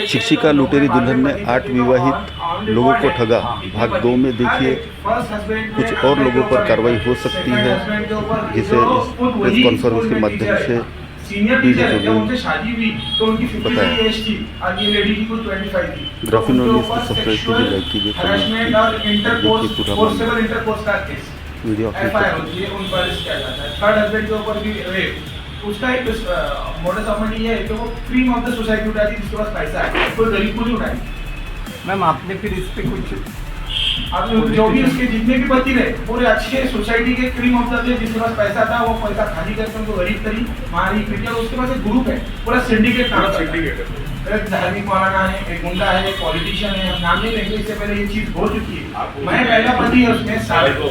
शिक्षिका लुटेरी दुल्हन ने 8 विवाहित लोगों को ठगा, भाग 2 में देखिए। कुछ और लोगों पर कार्रवाई हो सकती है, जिसे इस प्रेस कॉन्फ्रेंस के माध्यम से टीचर जब उनसे शादी हुई तो उनकी 50 एज थी और ये लेडी की कुछ 25 थी। ग्राफिन न्यूज़ को सब्सक्राइब कीजिए, लाइक कीजिए, हरासमेंट और इंटरकोर्स फोर्सेबल इंटरकोर्स का केस वीडियो एफआईआर होती है, उन पर किया जाता है। थर्ड हस्बैंड के ऊपर भी रेप, उसका एक मॉडल ऑपरेंडी ये है कि वो क्रीम ऑफ द सोसाइटी उठाती है जिसके पास पैसा है, कोई गरीब को नहीं उठाती। मैम आपने फिर इस पे कुछ अब जो भी उसके जितने भी पति रहे पूरे अच्छे सोसाइटी के क्रीम ऑफ द थे, जिसके पास पैसा था वो पैसा खाली करके उनको गरीब करी मारी पीटी। और उसके पास एक ग्रुप है, पूरा सिंडिकेट काम करता है। एक धार्मिक मौलाना है, एक गुंडा है, एक पॉलिटिशियन है, हम नाम नहीं लेंगे, इससे पहले ये चीज हो चुकी है। मैं पहला पति है उसमें सारे को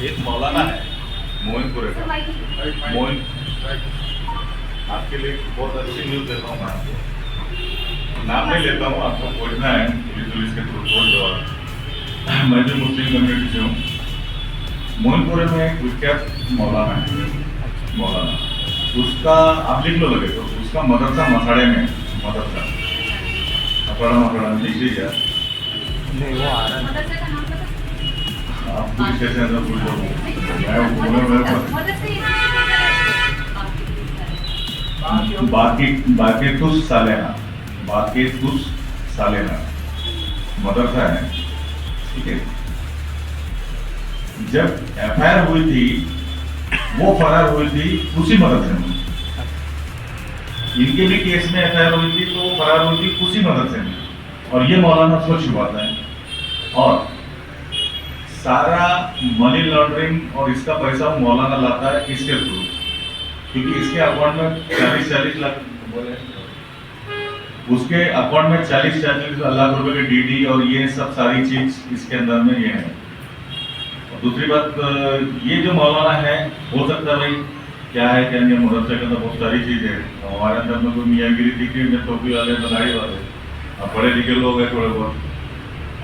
एक मौलाना है मोइनपुर का मोइन, आपके लिए बहुत अच्छी न्यूज़ देता हूँ मैं आपको, नाम नहीं लेता हूँ, आपको खोजना है पुलिस के थ्रू खोज दो। मैं भी मुस्लिम कम्युनिटी से हूँ। मोइनपुर में एक विख्यात मौलाना है, मौलाना, उसका आप लिख लो लगे तो उसका मदरसा मसाड़े में, मदरसा अखाड़ा में लिख लीजिए नहीं वो आ रहा है। आप पुलिस स्टेशन में पूछ लो। बाकी तुस सालेना मदरसा है, ठीक है। जब एफआईआर हुई थी वो फरार हुई थी उसी मदरसे में, इनके भी केस में एफआईआर हुई थी तो वो फरार हुई थी उसी मदरसे में, और ये मौलाना स्वच्छ छुपाता है और सारा मनी लॉन्ड्रिंग और इसका पैसा मौलाना लाता है इसके थ्रू, क्योंकि इसके अकाउंट में 40 लाख बोले, उसके अकाउंट में 40 लाख रुपए के डीडी और ये सब सारी चीज इसके अंदर में ये है। और दूसरी बात, ये जो मौलाना है हो सकता है भाई क्या है क्या नहीं, मदरसे के अंदर बहुत सारी चीज है, हमारे अंदर में कोई मियाँगिरी दिखी है, टोपी वाले दाढ़ी वाले, अब पढ़े लिखे लोग हैं, थोड़े बहुत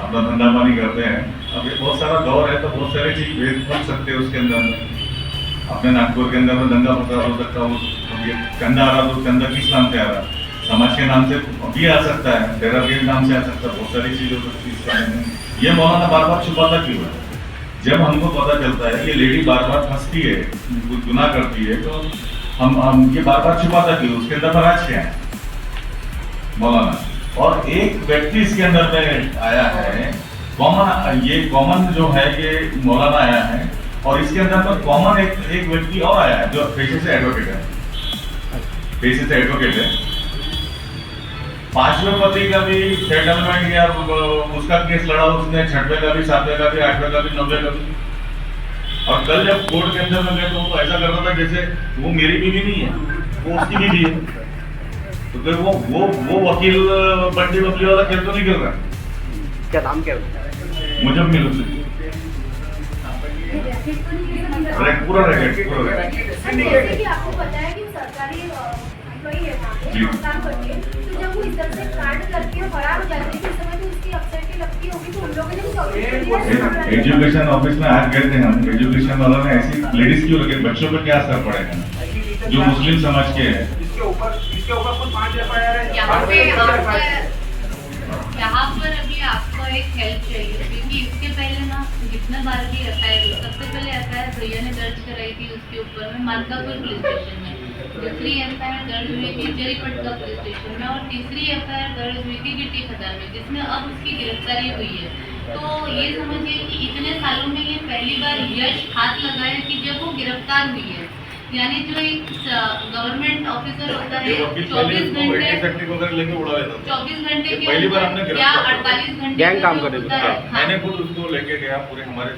अपना धंधा पानी करते हैं। अब ये बहुत सारा दौर है तो बहुत सारी चीज भेज बन सकते हैं उसके अंदर में। अपने नागपुर के अंदर में दंगा फसाद हो सकता है, ये चंदा आ रहा तो चंदा किस नाम से आ रहा, समाज के नाम से भी आ सकता है, डेरा के नाम से आ सकता है, बहुत सारी चीज हो सकती है इसके अंदर में। ये मौलाना बार बार छुपाता क्यों है? जब हमको पता चलता है ये लेडी बार बार फंसती है, कुछ गुनाह करती है, तो हम ये बार बार छुपाता क्यों? उसके अंदर राज क्या है मौलाना? और एक व्यक्ति इसके अंदर में आया है कॉमन, ये कॉमन जो है ये मौलाना आया है, और इसके अंदर में कॉमन एक व्यक्ति और आया है जो पेशे से एडवोकेट है, पेशे से एडवोकेट है। 5वें पति का भी सेटलमेंट या उसका केस लड़ा उसने, 6वें का भी, 7वें का भी, 8वें का भी, 9वें का भी। और कल जब कोर्ट के अंदर में गए तो वो ऐसा करता था जैसे वो मेरी बीवी नहीं है, वो उसकी बीवी है। तो फिर वो वकील बंडी वकील वाला खेल तो नहीं खेल रहा। क्या नाम क्या है? मुजम्मिल हुसैन, पूरा रैकेट, पूरा रैकेट। आपको पता है कि सरकारी एम्प्लॉई है वहाँ पे काम करती है, तो जब वो इस तरह से कांड करती है, फरार हो जाती है, तो उस समय तो उसकी अफसर की लगती होगी, तो उन लोगों ने भी एजुकेशन ऑफिस में आज गए थे हम, एजुकेशन वालों ने ऐसी लेडीज क्यों रखे, बच्चों पर क्या असर पड़ेगा जो मुस्लिम समाज के हैं। इसके ऊपर कुछ 5 एफआईआर है। यहाँ पर अभी आपको एक हेल्प चाहिए, क्योंकि इसके पहले ना जितने बार भी एफआईआर, सबसे पहले एफआईआर भैया ने दर्ज कराई थी उसके ऊपर में मालकापुर पुलिस स्टेशन में, दूसरी एफआईआर दर्ज हुई थी जरीपटका पुलिस स्टेशन में, और तीसरी एफआईआर दर्ज हुई थी गिट्टी खदान में, जिसमें अब उसकी गिरफ्तारी हुई है। तो ये समझिए कि इतने सालों में ये पहली बार यश हाथ लगाया कि जब वो गिरफ्तार हुई है, यानी जो एक गवर्नमेंट ऑफिसर होता है 24 घंटे के पहली बार हमने या 48 घंटे गैंग काम करे होता है। मैंने खुद उसको लेके गया पूरे हमारे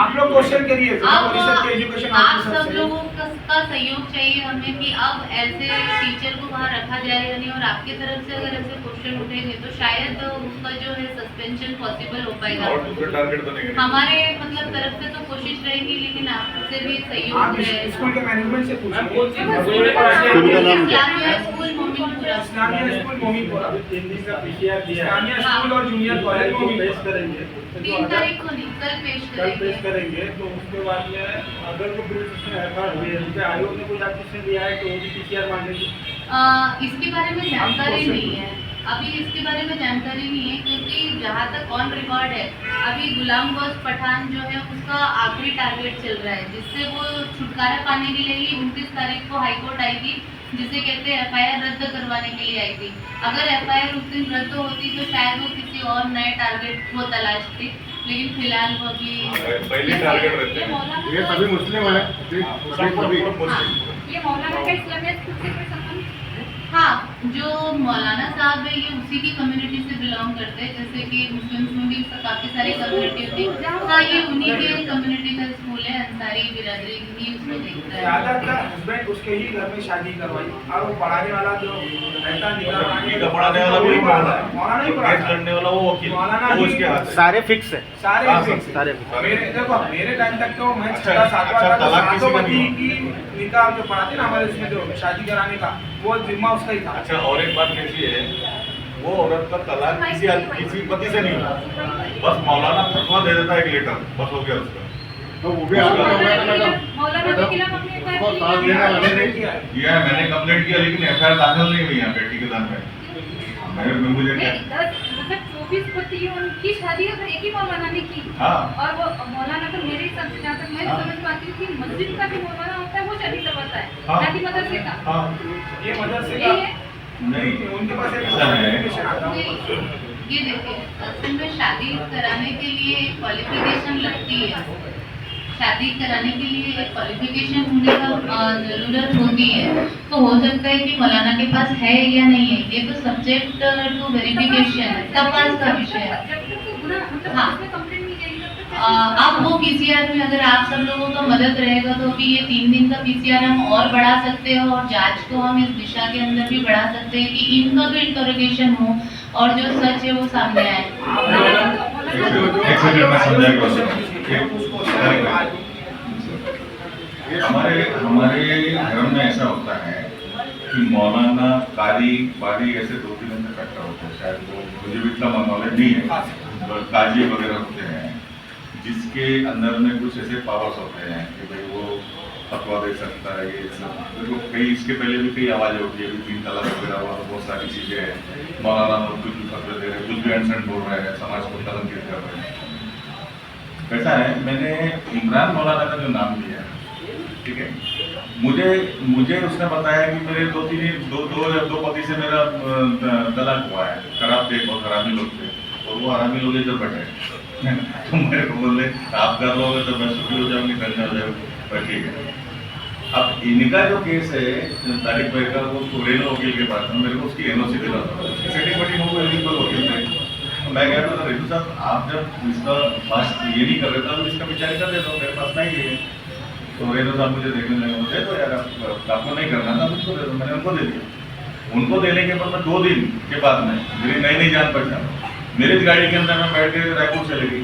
आप लोग क्वेश्चन करिए, अब एजुकेशन आप सब लोगों का सहयोग चाहिए हमें कि अब ऐसे टीचर को वहाँ रखा जाएगा नहीं, और आपके तरफ से अगर ऐसे क्वेश्चन उठेंगे तो शायद उसका जो है सस्पेंशन पॉसिबल हो पाएगा। और दूसरे टारगेट बनेंगे हमारे मतलब तरफ से तो कोशिश रहेगी, लेकिन आपसे भी सहयोग है। स्कूल के मैनेजमेंट से पूछिए। स्कूल का नाम क्या? Islamia school Mominpura. Islamia school Mominpura, Islamia school और जूनियर कॉलेज मोमिनपुरा करेंगे। 3 तारीख को नहीं, कल पेश करेंगे। तो उसके बाद में अगर वो पुलिस एफआईआर हुई है, उनके आयोग ने कोई आपसे दिया है तो वो भी पीसीआर मांगेगी। इसके बारे में जानकारी नहीं है, अभी इसके बारे में जानकारी नहीं है, क्योंकि जहाँ तक ऑन रिकॉर्ड है अभी गुलाम गौस पठान जो है उसका आखिरी टारगेट चल रहा है, जिससे वो छुटकारा पाने के लिए ही 29 तारीख को हाईकोर्ट आई थी, जिसे कहते हैं FIR रद्द करवाने के लिए आई थी। अगर FIR उस दिन रद्द होती तो शायद वो किसी और नए टारगेट को तलाशती, लेकिन फिलहाल वो अभी पहले टारगेट रहते हैं। ये सभी मुस्लिम है सभी ये मौलाना का इस्लामियत से कोई संबंध? हाँ, जो मौलाना साहब है ये उसी की कम्युनिटी से बिलोंग करते हैं, जैसे कि मुस्लिम्स में भी काफ़ी सारी कम्युनिटी होती है। हाँ, ये उन्हीं के कम्युनिटी का स्कूल है, अंसारी बिरादरी ही उसको देखता है। ज्यादातर हस्बैंड उसके ही घर में शादी करवाई और वो पढ़ाने वाला जो रहता का पढ़ाने वाला भी मौलाना ही केस पढ़ाता लड़ने वाला वो वकील, मौलाना वो ही उसके हाथ है। सारे फिक्स है। सारे हाँ, fix है। सारे fix। मेरे देखो मेरे टाइम तक तो मैं अच्छा, 6-7 अच्छा, तलाक किसी का पति नहीं की निकाह जो पढ़ाते ना हमारे इसमें जो शादी कराने का वो जिम्मा उसका ही था। अच्छा, और एक बात कैसी है, वो औरत का तलाक किसी पति से नहीं हुआ, बस मौलाना फतवा दे देता है एक लेटर, बस हो गया उसका। तो वो भी आपका मौलाना के खिलाफ हमने एक उसको साथ देना बार लगे किया है। ये मैंने कंप्लेंट किया, लेकिन FIR दाखिल नहीं हुई है बेटी के दान में। मुझे क्या, नहीं, 24 पति उनकी शादी अगर एक ही मौलाना ने की हाँ। और वो मौलाना तो मेरे हिसाब से जहाँ तक मैं हाँ। समझ पाती हूँ कि मस्जिद का जो मौलाना होता है वो शादी करवाता है, हाँ। ना कि मदरसे का। हाँ, ये मदरसे यही का है। नहीं उनके पास एक ऐसा है। application आता है। ये देखिए, असल में शादी कराने के लिए एक क्वालिफिकेशन लगती है। शादी कराने के लिए एक क्वालिफिकेशन होने का ज़रूरत होती है। तो हो सकता है कि मौलाना के पास है या नहीं है, ये तो सब्जेक्ट टू वेरिफिकेशन है, तपास का विषय है। जब तक तो गुनाह मतलब हाँ। उसमें कंप्लेंट नहीं जाएगी तब तक अब वो PCR में अगर आप सब लोगों का मदद रहेगा तो अभी ये 3 दिन का PCR हम और बढ़ा सकते हैं, और जांच को हम इस दिशा के अंदर भी बढ़ा सकते हैं कि इनका भी इंटरोगेशन हो और जो सच है वो सामने आए। एक सेकंड में समझाएगा। हमारे धर्म में ऐसा होता है कि मौलाना, कारी, बारी ऐसे 2-3 ऐसे फैक्टर होते हैं, शायद वो मुझे भी इतना नॉलेज नहीं है। काजी वगैरह होते हैं जिसके अंदर में कुछ ऐसे पावर्स होते हैं कि भाई वो फतवा दे सकता है। ये सब देखो, कई इसके पहले भी कई आवाज़ें होती है, 3 तलाक वगैरह हुआ, तो बहुत सारी चीज़ें हैं। मौलाना लोग कुछ भी फतवे दे रहे हैं, कुछ भी अनसन बोल रहे हैं, समाज को कलंकित कर रहे हैं। कैसा है, मैंने इमरान मौलाना का जो नाम लिया, ठीक है, मुझे उसने बताया कि मेरे दो पति से मेरा तलाक हुआ है, खराब थे, बहुत हरामी लोग थे, और वो हरामी लोग इधर बैठे तो मेरे को बोले आप कर लोगे तो मैं सुखी हो जाऊंगी, धन्य हो जाऊंगी, पर ठीक है। अब इनका जो केस है तारिक भाई का, वो रेनो वकील के पास था, मेरे को उसकी NOC दिला सेटिंग वेटिंग हो गई, वकील थे। तो मैं कह रहा था रेनू साहब, आप जब इसका फास्ट ये नहीं कर रहे था तो इसका विचार कर देता हूँ, मेरे पास नहीं है। तो रेनू साहब मुझे देखने लगे, मुझे तो यार आपको नहीं करना था, मुझको दे दो। मैंने उनको दे दिया। उनको देने के बाद मैं 2 दिन के बाद में मेरी नई जान पहचान मेरी गाड़ी के अंदर में बैठ के रायपुर चले गई।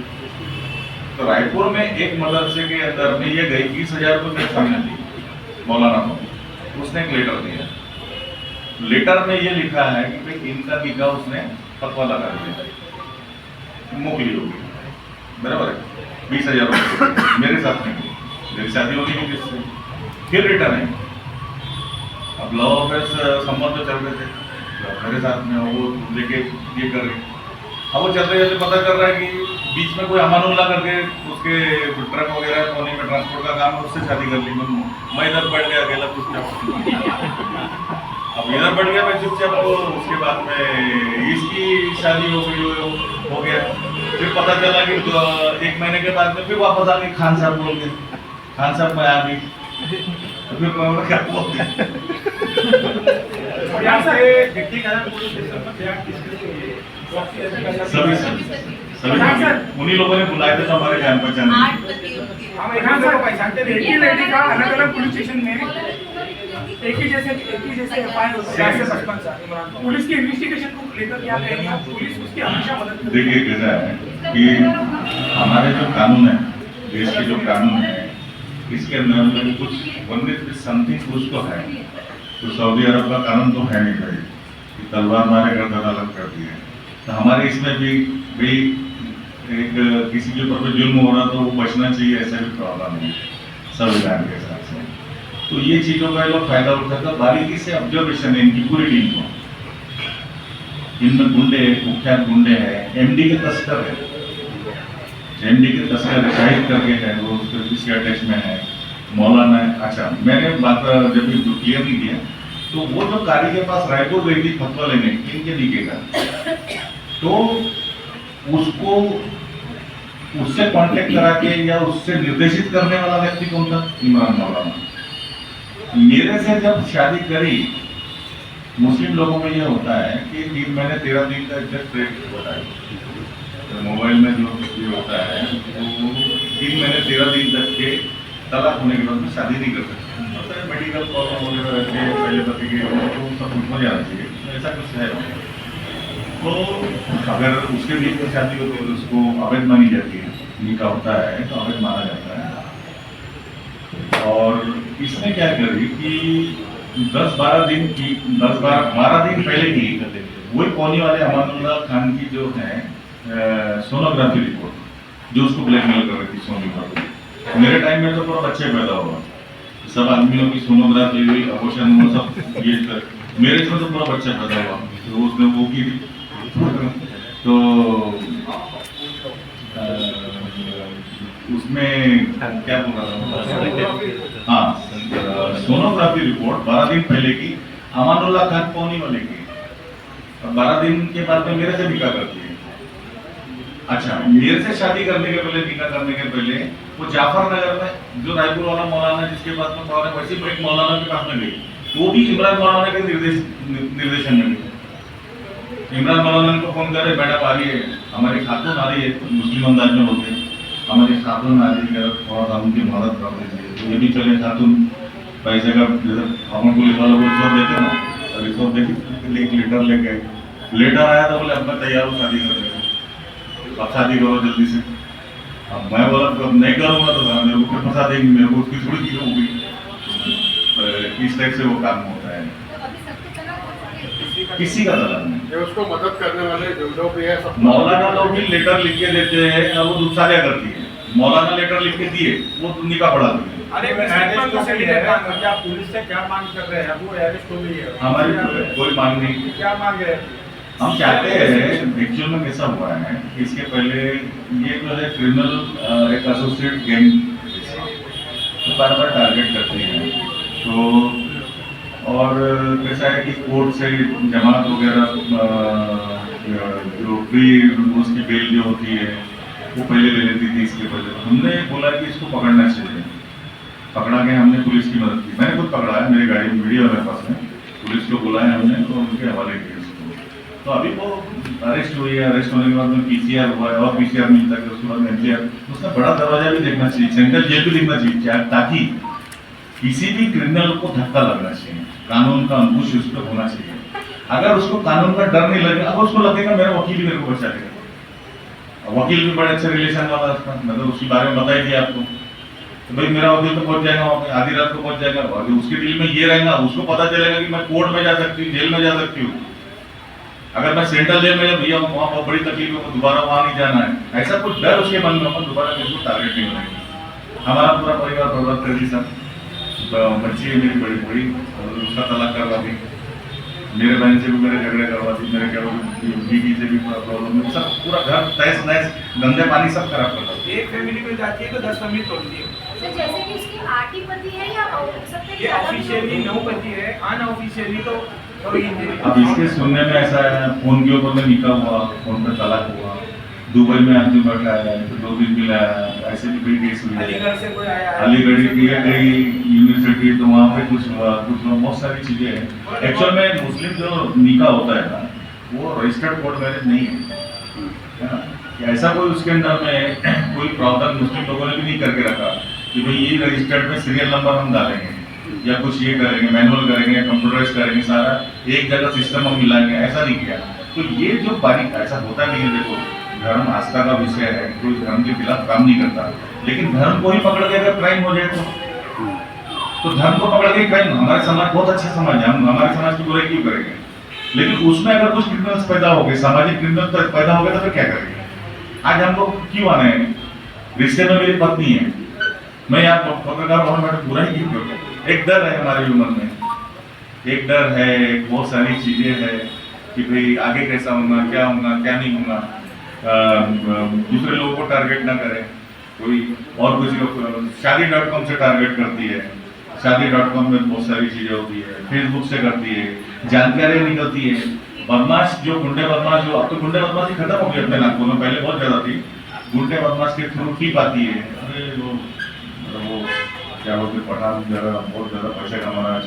तो रायपुर में एक मदरसे के अंदर में ये गई 20,000 रुपये मेरे सामने दी मौलाना को, उसने एक लेटर दिया। लेटर में ये लिखा है कि भाई इनका निकाह उसने फतवा लगा दिया, मोकली होगी, बराबर है, 20,000 रुपये मेरे साथ में, मेरी शादी होगी नहीं किससे, फिर रिटर्न है। अब लॉ ऑफिस संबंध तो चल रहे थे, मेरे साथ में वो लेके ये कर रहे, अब वो चलते चलते पता कर रहा है कि बीच में कोई अमानुल्ला करके उसके ट्रक वगैरह सोने में ट्रांसपोर्ट का काम है, उससे शादी कर ली। मैं इधर बैठ गया अकेला चुपचाप। अब इधर बैठ गया मैं चुपचाप, तो उसके बाद में इसकी शादी हो गया। फिर पता चला कि 1 महीने के बाद में फिर वापस आ गई, खान साहब बोल गए, खान साहब मैं आ गई, तो फिर मैं क्या बोल यहाँ से डिप्टी कलेक्टर पुलिस स्टेशन में क्या किसके लिए सभी उन्हीं लोगों ने बुलाए थे, तो हमारे जान पहचान 8 पति होती है। हम एक दूसरे को पहचानते नहीं। एक ही लड़की का अलग अलग पुलिस स्टेशन में एक ही जैसे FIR होता है। 55 साल इमरान खान। पुलिस की इन्वेस्टिगेशन को लेकर क्या कहेंगे, पुलिस उसकी हमेशा मदद करती है। देखिए कैसा है कि हमारे जो कानून है, देश के जो कानून है, इसके अंदर में कुछ समथिंग कुछ तो है। तो सऊदी अरब का कानून तो है नहीं भाई कि तलवार मारे गर्दन अलग कर दिए। तो हमारे इसमें भी एक किसी के ऊपर जुल्म हो रहा तो वो बचना चाहिए, ऐसा भी प्रॉब्लम है संविधान के हिसाब से। तो ये चीज़ों का लोग फायदा उठाता, बारीकी से ऑब्जर्वेशन है इनकी पूरी टीम को। इनमें गुंडे, कुख्यात गुंडे हैं, एमडी के तस्कर है, एमडी के तस्कर शाहिद करके है, वो उसके अटैच में है, मौलाना है। अच्छा, मैंने बात जब क्लियर नहीं किया, तो वो जो कारी के पास रायपुर गई थी फतवा लेने इनके नीचे का, तो उसको उससे कांटेक्ट करा के या उससे निर्देशित करने वाला व्यक्ति कौन था? इमरान मौलाना। मेरे से जब शादी करी, मुस्लिम लोगों में ये होता है कि 3 महीने 13 दिन का एग्जैक्ट डेट बताए, तो मोबाइल में जो ये होता है वो 3 महीने 13 दिन तक के तलाक होने के बाद में शादी नहीं कर सकते। मतलब मेडिकल प्रॉब्लम वगैरह रहते हैं, पहले पति के तो सब कुछ हो जाना चाहिए, ऐसा कुछ है। तो अगर उसके बीच में शादी होती है तो उसको अवैध मानी जाती है, निकाह होता है तो अवैध माना जाता है। और इसने क्या करी कि 10-12 दिन की 12 दिन पहले की वही पौनी वाले अमानुल्लाह खान की जो है सोनोग्राफी रिपोर्ट, जो उसको ब्लैकमेल कर रही थी सोनोग्राफी। मेरे टाइम में तो पूरा बच्चे पैदा हुआ, सब आदमियों की सोनोग्राफी हुई, अबॉर्शन हुआ, सब ये मेरे इसमें तो पूरा बच्चा पैदा हुआ, तो उसने वो की थी। तो उसमें क्या बोल रहा था, हाँ, सोनोग्राफी रिपोर्ट 12 दिन पहले की अमानुल्लाह खान पौनी वाले की, 12 दिन के बाद में मेरे से निकाह करती है। अच्छा, मेरे से शादी करने के पहले, निकाह करने के पहले वो जाफर नगर में जो रायपुर वाला मौलाना जिसके पास में पढ़ा, वैसे एक मौलाना के पास में गई, वो भी इमरान मौलाना के निर्देशन में गई। इमरान मौलाना को फोन करे, मैडम आ रही है, हमारी खातून आ रही है, मुस्लिम अंदाज में बोलते हैं, हमारी खातून आ रही है, थोड़ा सा उनकी मदद कर दीजिए। तो ये भी चले खातून पैसे का, जैसे हम पुलिस वालों को रिश्वत देते ना, रिश्वत देके 1 लीटर लेके, लेटर आया तो बोले अब मैं तैयार हूँ शादी करने को, अब शादी करो जल्दी से। अब मैं बोला तो नहीं करूँगा तो मेरे को फिर फंसा देंगे, मेरे को उसकी थोड़ी चीज़ होगी। इस टाइप से वो काम होता है, किसी का तलाक नहीं। ये उसको मदद करने वाले जो लोग भी है सब मौलाना लोग भी लेटर लिख के देते हैं, और वो दूसरा करती है। मौलाना लेटर लिख के दिए, वो निकाह पढ़ा देते हैं। अरे क्या पुलिस से क्या मांग कर रहे हैं? वो अरेस्ट हो गई है, हमारी कोई मांग नहीं, क्या मांग रहे हैं? हम चाहते हैं, एक्चुअल में कैसा हुआ है कि इसके पहले ये जो है क्रिमिनल एक एसोसिएट गैंग तो बार टारगेट करते हैं। तो और कैसा है कि कोर्ट से जमानत वगैरह जो प्री उसकी बेल जो होती है वो पहले ले लेती थी। इसके पहले हमने बोला कि इसको पकड़ना चाहिए, पकड़ा के हमने पुलिस की मदद की। मैंने खुद पकड़ा है, मेरी गाड़ी में वीडियो मेरे पास में, पुलिस को बुलाया हमने तो उनके हवाले किया इसको। तो अभी वो अरेस्ट हुई है, अरेस्ट होने के बाद में PCR हुआ है, और PCR मिलता है, उसके बाद में MCR। उसका बड़ा दरवाजा भी देखना चाहिए, सेंट्रल जेल भी देखना चाहिए, ताकि किसी भी क्रिमिनल को धक्का लगना चाहिए, कानून का अंकुश उस पर होना चाहिए। अगर उसको कानून का डर नहीं लगेगा, अगर उसको लगेगा मेरा वकील ही मेरे को बचा देगा, वकील भी बड़े अच्छे रिलेशन वाला उसका, मतलब उसके बारे में बता ही दिया आपको, तो भाई मेरा वकील तो पहुंच जाएगा वहाँ पे, आधी रात को पहुंच जाएगा, और उसके दिल में ये रहेगा, उसको पता चलेगा कि मैं कोर्ट में जा सकती हूँ, जेल में जा सकती हूँ। अगर मैं सेंट्रल जेल में भैया वहाँ बहुत बड़ी तकलीफ है, दोबारा वहाँ नहीं जाना है, ऐसा कुछ डर उसके मन में, दोबारा किसी को टारगेट नहीं होगा। हमारा पूरा परिवार बर्बाद कर दी सब, बच्ची है मेरी बड़ी बड़ी, उसका तलाक करवा दी, मेरे बहन से भी मेरे झगड़े करवा दी, मेरे क्या बीवी से भी प्रॉब्लम है, सब पूरा घर तहस नहस, गंदे पानी सब खराब करता है। एक फैमिली में जाती है तो 10 फैमिली तोड़ती है। सर जैसे कि उसकी 8 ही पति है या सबसे ये ऑफिशियली 9 पति है, अनऑफिशियली तो अब इसके सुनने में ऐसा है, फोन के ऊपर में निकाह हुआ, फोन पे तलाक हुआ, दुबई में आदमी बैठा है, तो 2 दिन मिला है, ऐसे भी कई केस हुए। अलीगढ़ से कोई आया है, अलीगढ़ की गई यूनिवर्सिटी, तो वहाँ पे कुछ हुआ, बहुत सारी चीजें हैं। एक्चुअल में मुस्लिम जो निकाह होता है ना, वो रजिस्टर्ड कोर्ट मैरिज नहीं है। ऐसा कोई उसके अंदर में कोई प्रावधान मुस्लिम लोगों ने भी नहीं करके रखा कि भाई ये रजिस्टर्ड में सीरियल नंबर हम डालेंगे या कुछ ये करेंगे, मैनुअल करेंगे, कंप्यूटराइज करेंगे, सारा एक जगह सिस्टम हम मिलाएंगे, ऐसा नहीं किया। तो ये जो बारीक, ऐसा होता नहीं है। देखो, धर्म आस्था का विषय है, कोई धर्म के खिलाफ काम नहीं करता, लेकिन धर्म को ही पकड़ के अगर क्राइम हो जाए तो धर्म को पकड़ के क्राइम, हमारे समाज बहुत अच्छा समाज है, हम हमारे समाज की बुराई क्यों करेंगे? लेकिन उसमें अगर कुछ क्रिमिनल्स पैदा हो गए, सामाजिक क्रिमिनल पैदा हो गए, तो फिर क्या करेंगे? आज हम लोग क्यों आने हैं? रिश्ते में मेरी पत्नी है, मैं यहाँ पत्रकार हूँ, मैं बुराई क्यों करूँ? एक डर है हमारे मन में, एक डर है, बहुत सारी चीजें हैं, कि भाई आगे कैसा होगा, क्या नहीं होगा, दूसरे लोगों को टारगेट ना करें। कोई और किसी को शादी.com से टारगेट करती है, शादी.com में बहुत सारी चीजें होती है, फेसबुक से करती है, जानकारी निकलती है। बदमाश जो गुंडे बदमाश जो अब तो गुंडे बदमाशी खत्म हो गई अपने नागपुर में, पहले बहुत ज्यादा थी। गुंडे बदमाश के थ्रू की पाती है, अरे वो क्या बोलते पठान जरा बहुत ज्यादा पैसे कमा रहा है,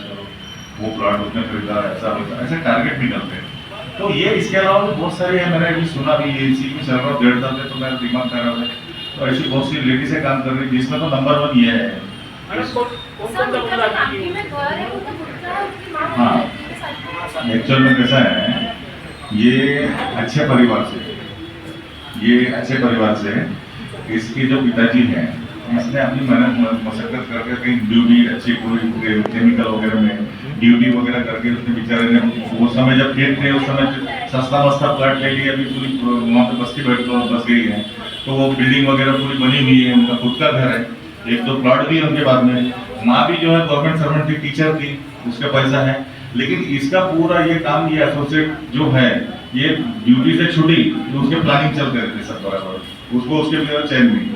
वो प्लॉट उसने खरीदा, ऐसा होता ऐसे टारगेट निकलते हैं। तो ये इसके अलावा भी बहुत सारे हैं, मैंने अभी सुना भी ये इसी में चल रहा 1.5 साल से, तो मेरा दिमाग खराब है। तो ऐसी बहुत सी लेडी से काम कर रही है, जिसमें तो नंबर 1 ये है। हाँ, एक्चुअल में कैसा है, ये अच्छे परिवार से इसके जो पिताजी हैं, इसने अपनी मेहनत मशक्कत करके कहीं ड्यूटी अच्छी कोई केमिकल वगैरह में ड्यूटी वगैरह करके उसने बेचारे ने वो समय जब खेत थे उस समय सस्ता मस्ता प्लाट ले लिया, अभी पूरी वहाँ पे बस्ती बस गई है। तो वो बिल्डिंग वगैरह पूरी बनी हुई है, उनका खुद का घर है, 1-2 प्लॉट भी है उनके बाद में। माँ भी जो है गवर्नमेंट सर्वेंट थी, टीचर थी, उसका पैसा है। लेकिन इसका पूरा ये काम, ये एसोसिएट जो है, ये ड्यूटी से छुटी तो उसके प्लानिंग चलते रहते सब बराबर, उसको उसके लिए चैन नहीं।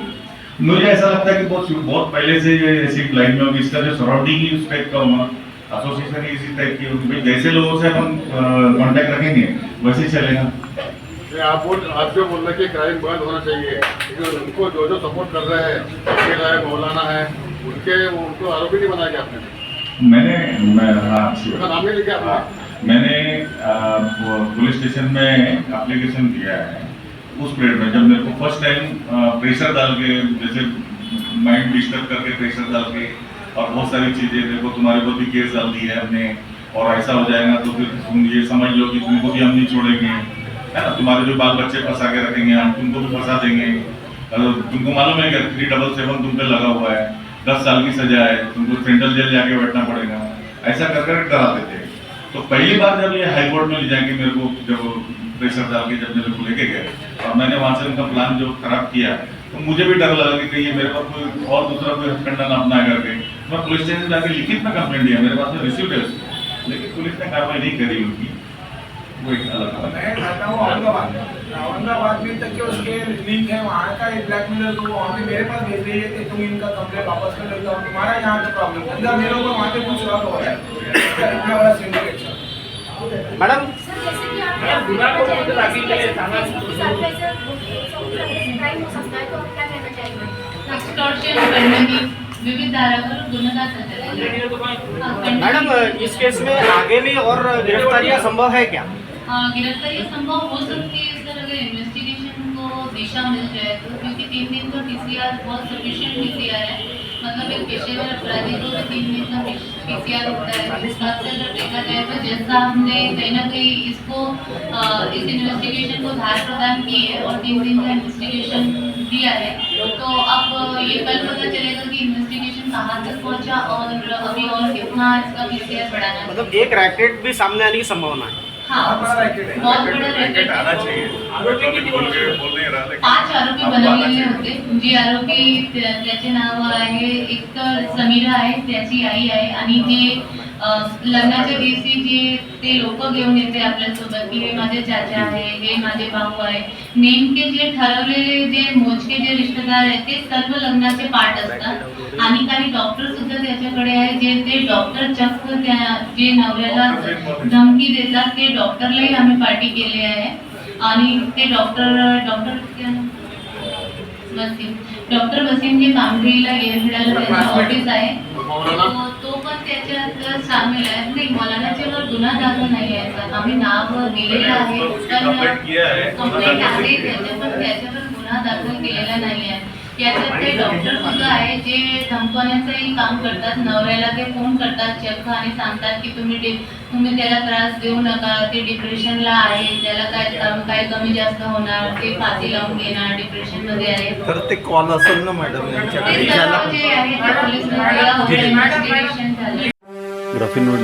मुझे ऐसा लगता है कि बहुत पहले से ये ऐसी लाइन में होगी, इसका जो सराउंडिंग ही उस टाइप का होगा, एसोसिएशन ही इसी टाइप की होगी। जैसे लोगों से हम कांटेक्ट रखेंगे वैसे ही चलेगा। आप जो बोल रहे हैं कि क्राइम बंद होना चाहिए, लेकिन उनको जो सपोर्ट कर रहे हैं, वकील है, मौलाना है, उनको आरोपी नहीं बनाया गया आपने? हाँ, नाम नहीं लिखा आपने? मैंने पुलिस स्टेशन में एप्लीकेशन दिया है उस पीरियड में, जब मेरे को फर्स्ट टाइम प्रेशर डाल के, जैसे माइंड डिस्टर्ब करके प्रेशर डाल के और बहुत सारी चीज़ें, देखो तुम्हारे को भी केस डाल दी है हमने और ऐसा हो जाएगा तो फिर तुम ये समझ लो कि तुमको भी हम नहीं छोड़ेंगे, है ना, तुम्हारे जो बाल बच्चे फंसा के रखेंगे, हम तुमको भी फंसा देंगे। तुमको मालूम है कि 377 तुम पे लगा हुआ है, 10 साल की सजा है, तुमको सेंट्रल जेल जाके बैठना पड़ेगा, ऐसा कर कर डराते थे। तो पहली बार जब ये हाई कोर्ट में ले जाके मेरे को जब प्रेशर डाल के जब मेरे को लेके गए और मैंने वहाँ से उनका प्लान जो खराब किया, तो मुझे भी डर लगा कि कहीं ये मेरे पास कोई और दूसरा कोई हथकंडा ना अपना करके। मैं पुलिस स्टेशन जाके लिखित में कंप्लेंट दिया, मेरे पास में रिसीव्ड है उसकी, लेकिन पुलिस ने कार्रवाई नहीं करी उनकी, वो एक अलग बात है। मैं खाता हूँ औरंगाबाद में तक के उसके लिंक है, वहाँ का एक ब्लैकमेलर तो वहाँ पे मेरे पास भेज रही है कि तुम इनका कंप्लेंट वापस कर लेते हो, तुम्हारा यहाँ का प्रॉब्लम है, मेरे ऊपर वहाँ पे कुछ और हो रहा है, इतना बड़ा सिंडिकेट। मैडम सर जैसे कि आपने क्राइम हो सकता है, तो आप क्या कहना चाहेंगे? एक्सटॉर्शन करने की विविध धारा पर गुना दाखिल करेंगे। मैडम इस केस में आगे भी और गिरफ्तारियां संभव है क्या? गिरफ्तारी संभव हो सकती है सर, अगर इन्वेस्टिगेशन को दिशा मिल जाए तो, क्योंकि 3 दिन का PCR बहुत सफिशिएंट PCR है, मतलब एक पेशेवर अपराधी को भी 3 दिन का PCR होता है। इस बात से अगर देखा जाए तो जैसा हमने कहीं ना कहीं इसको इस इन्वेस्टिगेशन को धार प्रदान की है और 3 दिन का इन्वेस्टिगेशन दिया है, तो अब ये कल पता चलेगा कि इन्वेस्टिगेशन कहाँ तक पहुँचा और अभी और कितना इसका PCR बढ़ाना है। मतलब एक रैकेट भी सामने आने की संभावना है। हाँ, बहुत बड़ा रैकेट आना चाहिए। 5 आरोपी बनवलेले होते, जी आरोपी त्याचे नाव आहे, एक तर समीरा आहे, त्याची आई आहे, आणि जे लग्नाच्या दिवशी जे ते लोक घेऊन येते आपल्यासोबत की हे माझे चाचा आहे, हे माझे भाऊ आहे, नेमके जे ठरवलेले जे मोजके जे रिश्तेदार आहेत ते सर्व लग्नाचे पार्ट असतात आणि काही डॉक्टर सुद्धा त्याच्याकडे आहे, जे ते डॉक्टर चक्क त्या जे नवऱ्याला धमकी देतात ते डॉक्टरलाही आम्ही पार्टी केली आहे आणि ते डॉक्टर वसीम जे कामगिरीला येरखेडाला त्यांचं ऑफिस आहे, तो पण त्याच्यात सामील आहे। नाही, मौलानाच्यावर गुन्हा दाखल नाही आहे, आम्ही नाव दिलेलं आहे, कंप्लेंट आहे त्याच्यावर गुन्हा दाखल केलेला नाही आहे। त्याच्यात ते डॉक्टर सुद्धा आहे जे धमकवण्याचंही काम करतात, नवऱ्याला ते फोन करतात चक्क आणि सांगतात की तुम्ही त्याला त्रास देऊ नका, ते डिप्रेशनला आहे, त्याला काय कमी जास्त होणार, ते फाशी लावून घेणार, डिप्रेशनमध्ये आहे। तर ते कॉल असेल ना मॅडम यांच्याकडे? ते सर्व जे आहे ते पोलीस इन्व्हेस्टिगेशन झालं। Graphene news